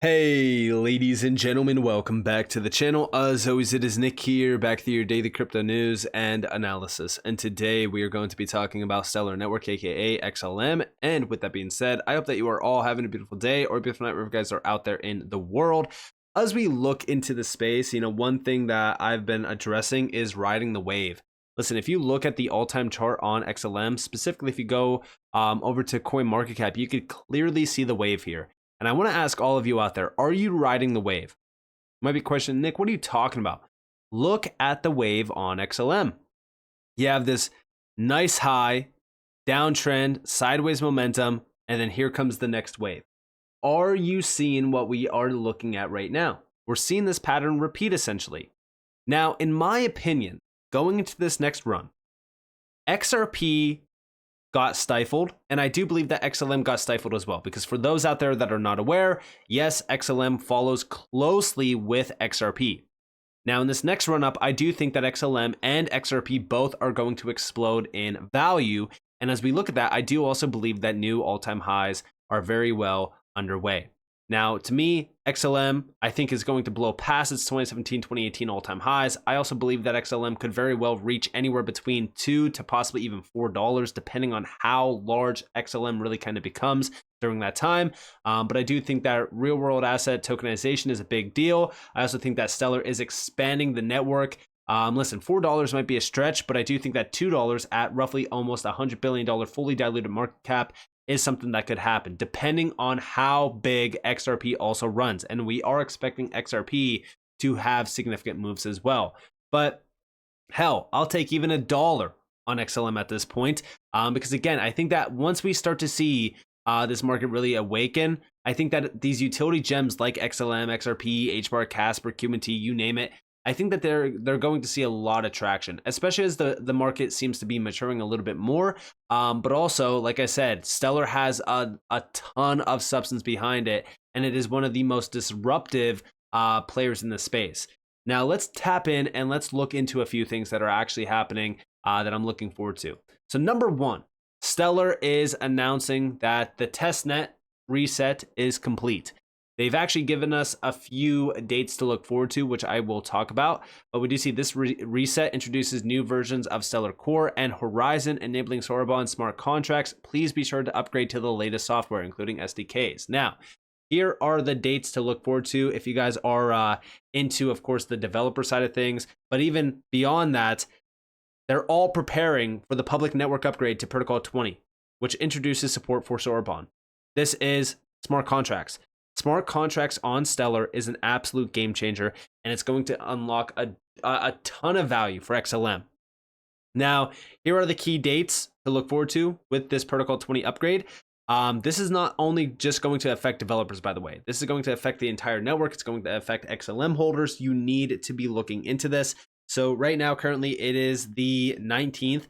Hey, ladies and gentlemen, welcome back to the channel. As always, it is Nick here, back with your daily crypto news and analysis. And today we are going to be talking about Stellar Network, aka XLM. And with that being said, I hope that you are all having a beautiful day or a beautiful night wherever you guys are out there in the world. As we look into the space, one thing that I've been addressing is riding the wave. Listen, if you look at the all-time chart on XLM, specifically if you go over to CoinMarketCap, you could clearly see the wave here. And I want to ask all of you out there, are you riding the wave? Might be a question, Nick, what are you talking about? Look at the wave on XLM. You have this nice high, downtrend, sideways momentum, and then here comes the next wave. Are you seeing what we are looking at right now? We're seeing this pattern repeat essentially. Now, in my opinion, going into this next run, XRP got stifled, and I do believe that XLM got stifled as well, because for those out there that are not aware, yes, XLM follows closely with XRP. Now in this next run up, I do think that XLM and XRP both are going to explode in value, and as we look at that, I do also believe that new all-time highs are very well underway. Now, to me, XLM, I think, is going to blow past its 2017-2018 all-time highs. I also believe that XLM could very well reach anywhere between $2 to possibly even $4, depending on how large XLM really kind of becomes during that time. But I do think that real-world asset tokenization is a big deal. I also think that Stellar is expanding the network. Listen, $4 might be a stretch, but I do think that $2 at roughly almost $100 billion fully diluted market cap is something that could happen depending on how big XRP also runs. And we are expecting XRP to have significant moves as well. But hell, I'll take even $1 on XLM at this point. Because again, I think that once we start to see this market really awaken, I think that these utility gems like XLM, XRP, HBAR, Casper, QMT, you name it, I think that they're going to see a lot of traction, especially as the market seems to be maturing a little bit more. But also, like I said, Stellar has a ton of substance behind it, and it is one of the most disruptive players in the space. Now, let's tap in and let's look into a few things that are actually happening that I'm looking forward to. So number one, Stellar is announcing that the testnet reset is complete. They've actually given us a few dates to look forward to, which I will talk about. But we do see this reset introduces new versions of Stellar Core and Horizon, enabling soroban smart contracts. Please be sure to upgrade to the latest software, including SDKs. Now, here are the dates to look forward to if you guys are into, of course, the developer side of things. But even beyond that, they're all preparing for the public network upgrade to Protocol 20, which introduces support for soroban. This is smart contracts. Smart contracts on Stellar is an absolute game changer, and it's going to unlock a ton of value for XLM. Now, here are the key dates to look forward to with this Protocol 20 upgrade. This is not only just going to affect developers, by the way. This is going to affect the entire network. It's going to affect XLM holders. You need to be looking into this. So right now, currently, it is the 19th.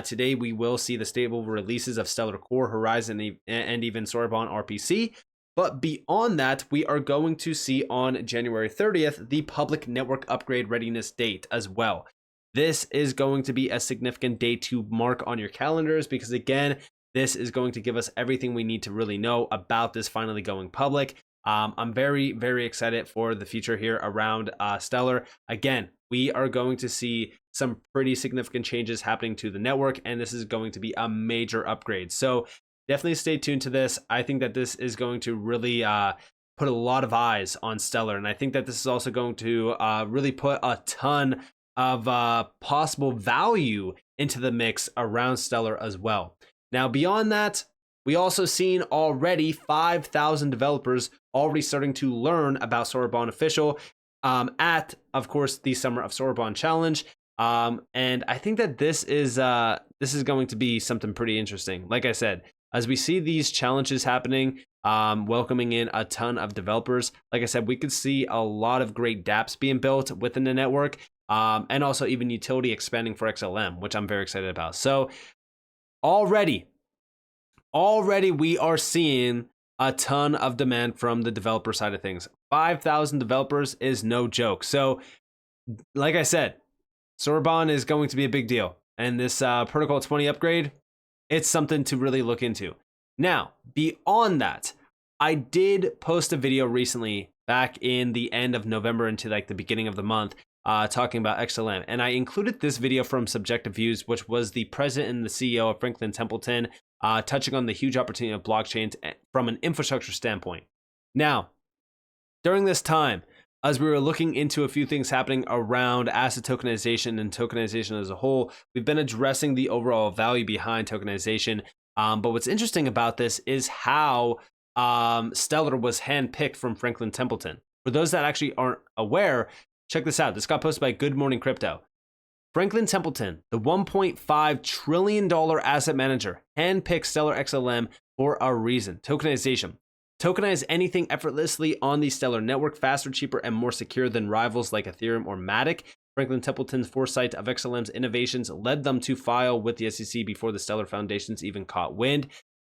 Today, we will see the stable releases of Stellar Core, Horizon, and even soroban RPC. But beyond that, we are going to see on January 30th, the public network upgrade readiness date as well. This is going to be a significant date to mark on your calendars because, again, this is going to give us everything we need to really know about this finally going public. I'm very, very excited for the future here around Stellar. Again, we are going to see some pretty significant changes happening to the network, and this is going to be a major upgrade. So definitely stay tuned to this. I think that this is going to really put a lot of eyes on Stellar. And I think that this is also going to really put a ton of possible value into the mix around Stellar as well. Now, beyond that, we also seen already 5,000 developers already starting to learn about Soroban Official at, of course, the Summer of Soroban Challenge. And I think that this is going to be something pretty interesting. Like I said, as we see these challenges happening, welcoming in a ton of developers, like I said, we could see a lot of great dApps being built within the network, and also even utility expanding for XLM, which I'm very excited about. So already we are seeing a ton of demand from the developer side of things. 5,000 developers is no joke. So like I said, soroban is going to be a big deal. And this Protocol 20 upgrade, it's something to really look into. Now, beyond that, I did post a video recently back in the end of November into like the beginning of the month talking about XLM. And I included this video from Subjective Views, which was the president and the CEO of Franklin Templeton, touching on the huge opportunity of blockchains from an infrastructure standpoint. Now, during this time, as we were looking into a few things happening around asset tokenization and tokenization as a whole, we've been addressing the overall value behind tokenization. But what's interesting about this is how Stellar was handpicked from Franklin Templeton. For those that actually aren't aware, check this out. This got posted by Good Morning Crypto. Franklin Templeton, the $1.5 trillion asset manager, handpicked Stellar XLM for a reason: tokenization. Tokenize anything effortlessly on the Stellar network, faster, cheaper, and more secure than rivals like Ethereum or Matic. Franklin Templeton's foresight of XLM's innovations led them to file with the SEC before the Stellar Foundations even caught wind.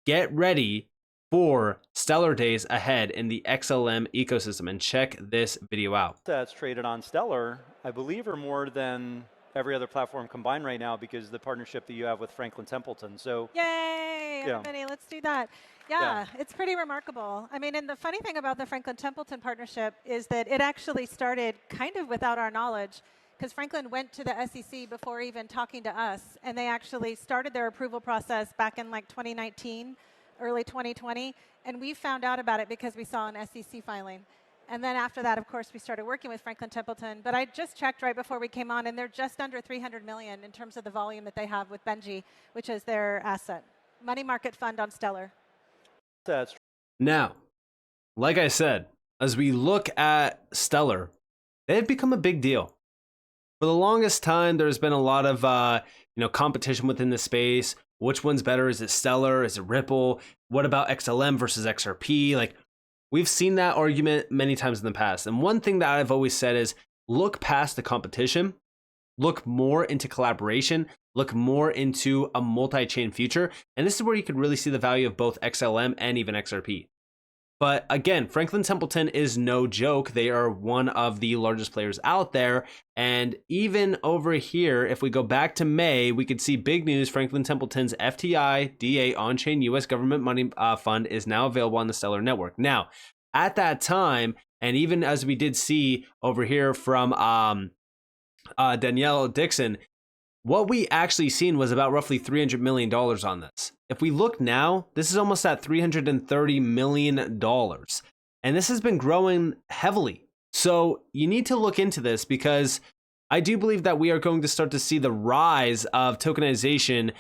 Get ready for Stellar days ahead in the XLM ecosystem, and check this video out. That's traded on Stellar, I believe, are more than every other platform combined right now because of the partnership that you have with Franklin Templeton. So, yay, everybody, let's do that. Yeah, it's pretty remarkable. I mean, and the funny thing about the Franklin Templeton partnership is that it actually started kind of without our knowledge, because Franklin went to the SEC before even talking to us, and they actually started their approval process back in like 2019, early 2020, and we found out about it because we saw an SEC filing. And then after that, of course, we started working with Franklin Templeton. But I just checked right before we came on, and they're just under 300 million in terms of the volume that they have with Benji, which is their asset. Money market fund on Stellar. Now, like I said, as we look at Stellar, they've become a big deal. For the longest time, there's been a lot of competition within the space. Which one's better? Is it Stellar? Is it Ripple? What about XLM versus XRP? Like, we've seen that argument many times in the past. And one thing that I've always said is look past the competition, look more into collaboration, look more into a multi-chain future. And this is where you could really see the value of both XLM and even XRP. But again, Franklin Templeton is no joke. They are one of the largest players out there. And even over here, if we go back to May, we could see big news. Franklin Templeton's FTI DA on-chain US government money fund is now available on the Stellar network. Now, at that time, and even as we did see over here from Danielle Dixon, what we actually seen was about roughly $300 million on this. If we look now, this is almost at $330 million. And this has been growing heavily. So you need to look into this, because I do believe that we are going to start to see the rise of tokenization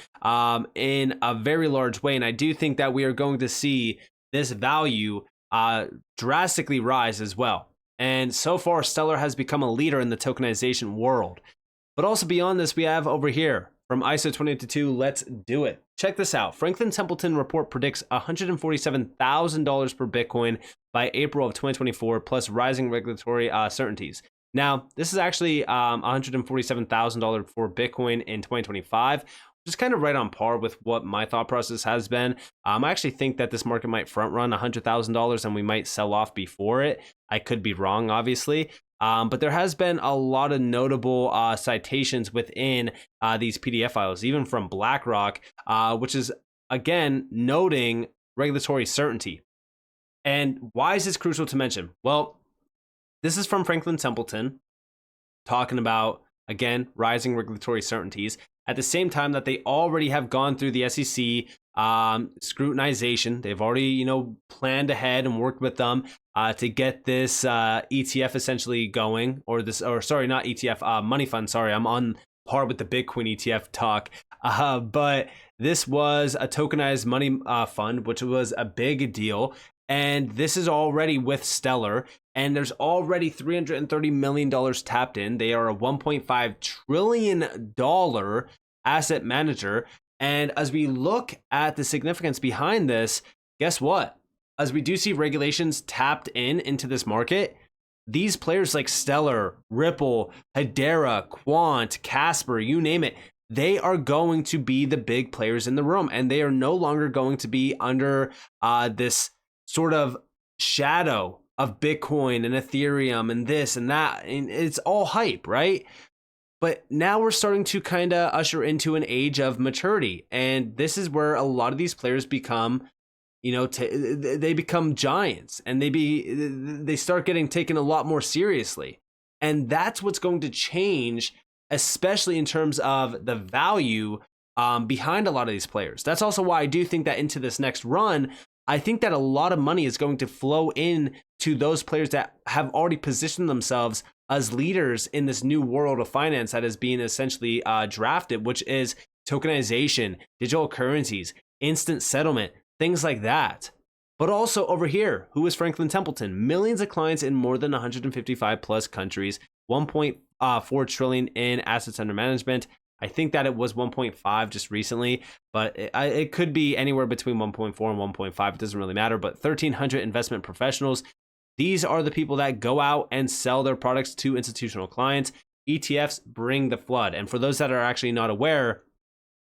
in a very large way. And I do think that we are going to see this value drastically rise as well. And so far, Stellar has become a leader in the tokenization world. But also beyond this, we have over here from ISO 2022, let's do it. Check this out. Franklin Templeton report predicts $147,000 per Bitcoin by April of 2024, plus rising regulatory certainties. Now, this is actually $147,000 for Bitcoin in 2025, which is kind of right on par with what my thought process has been. I actually think that this market might front run $100,000 and we might sell off before it. I could be wrong, obviously. But there has been a lot of notable citations within these PDF files, even from BlackRock, which is, again, noting regulatory certainty. And why is this crucial to mention? Well, this is from Franklin Templeton talking about, again, rising regulatory certainties at the same time that they already have gone through the SEC scrutinization. They've already, planned ahead and worked with them to get this ETF essentially going, not ETF, money fund. Sorry, I'm on par with the Bitcoin ETF talk. But this was a tokenized money fund, which was a big deal. And this is already with Stellar, and there's already $330 million tapped in. They are a $1.5 trillion asset manager. And as we look at the significance behind this, guess what? As we do see regulations tapped into this market, these players like Stellar, Ripple, Hedera, Quant, Casper, you name it, they are going to be the big players in the room, and they are no longer going to be under this sort of shadow of Bitcoin and Ethereum and this and that. And it's all hype, right? But now we're starting to kind of usher into an age of maturity. And this is where a lot of these players become, they become giants, and they start getting taken a lot more seriously. And that's what's going to change, especially in terms of the value behind a lot of these players. That's also why I do think that into this next run, I think that a lot of money is going to flow in to those players that have already positioned themselves as leaders in this new world of finance that is being essentially drafted, which is tokenization, digital currencies, instant settlement, things like that. But also over here, who is Franklin Templeton? Millions of clients in more than 155 plus countries, 1.4 trillion in assets under management. I think that it was 1.5 just recently, but it could be anywhere between 1.4 and 1.5. It doesn't really matter, but 1,300 investment professionals. These are the people that go out and sell their products to institutional clients. ETFs bring the flood. And for those that are actually not aware,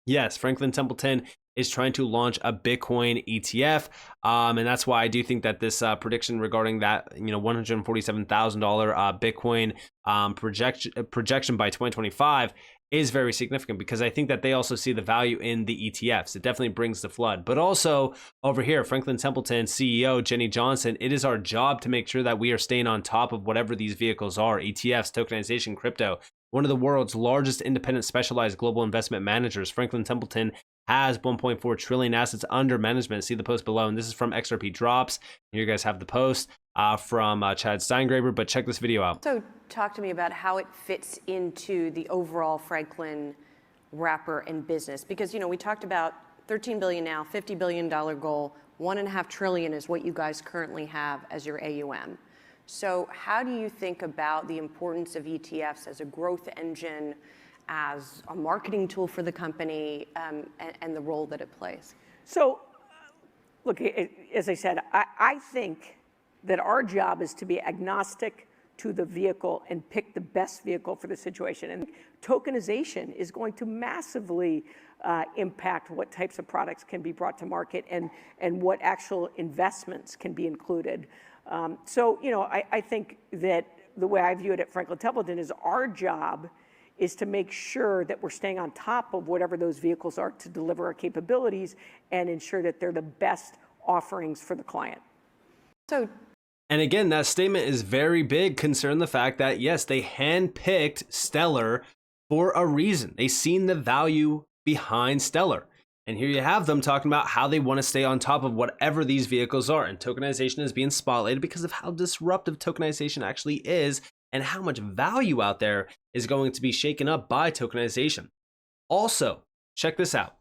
yes, Franklin Templeton is trying to launch a Bitcoin ETF. And that's why I do think that this prediction regarding that, $147,000 Bitcoin projection by 2025 is very significant, because I think that they also see the value in the ETFs. It definitely brings the flood. But also over here, Franklin Templeton CEO Jenny Johnson, it is our job to make sure that we are staying on top of whatever these vehicles are: ETFs, tokenization, crypto. One of the world's largest independent specialized global investment managers, Franklin Templeton has 1.4 trillion assets under management. See the post below, and this is from XRP Drops. Here you guys have the post from Chad Steingraber, but check this video out. So talk to me about how it fits into the overall Franklin wrapper and business, because we talked about 13 billion now, $50 billion goal, 1.5 trillion is what you guys currently have as your AUM. So how do you think about the importance of ETFs as a growth engine, as a marketing tool for the company, and the role that it plays? So, look, as I said, I think that our job is to be agnostic to the vehicle and pick the best vehicle for the situation. And tokenization is going to massively impact what types of products can be brought to market and what actual investments can be included. I think that the way I view it at Franklin Templeton is our job is to make sure that we're staying on top of whatever those vehicles are to deliver our capabilities and ensure that they're the best offerings for the client. And again, that statement is very big, concerning the fact that, yes, they handpicked Stellar for a reason. They've seen the value behind Stellar. And here you have them talking about how they want to stay on top of whatever these vehicles are. And tokenization is being spotlighted because of how disruptive tokenization actually is and how much value out there is going to be shaken up by tokenization. Also, check this out.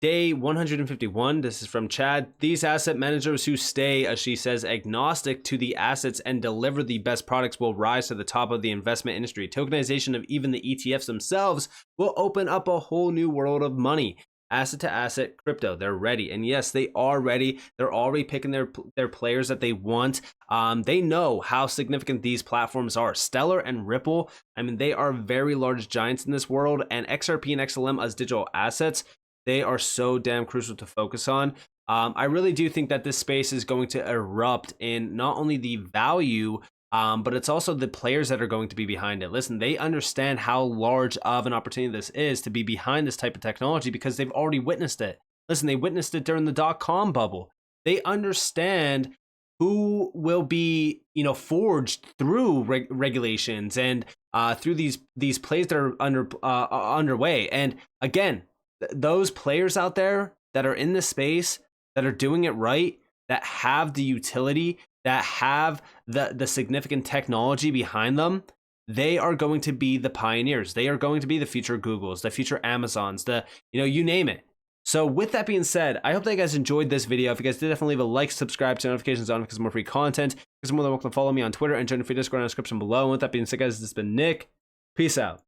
Day 151, this is from Chad. These asset managers who stay, as she says, agnostic to the assets and deliver the best products will rise to the top of the investment industry. Tokenization of even the ETFs themselves will open up a whole new world of money. Asset to asset crypto, they're ready. And yes, they are ready. They're already picking their players that they want. They know how significant these platforms are. Stellar and Ripple, they are very large giants in this world. And XRP and XLM as digital assets, they are so damn crucial to focus on. I really do think that this space is going to erupt in not only the value, but it's also the players that are going to be behind it. Listen, they understand how large of an opportunity this is to be behind this type of technology because they've already witnessed it. Listen, they witnessed it during the .com bubble. They understand who will be, forged through regulations and through these plays that are underway. And again, those players out there that are in this space, that are doing it right, that have the utility, that have the significant technology behind them, they are going to be the pioneers. They are going to be the future Googles, the future Amazons, you name it. So with that being said, I hope that you guys enjoyed this video. If you guys did, definitely leave a like, subscribe, turn notifications on because more free content. Because more than welcome to follow me on Twitter and join the free Discord in the description below. And with that being said, guys, this has been Nick. Peace out.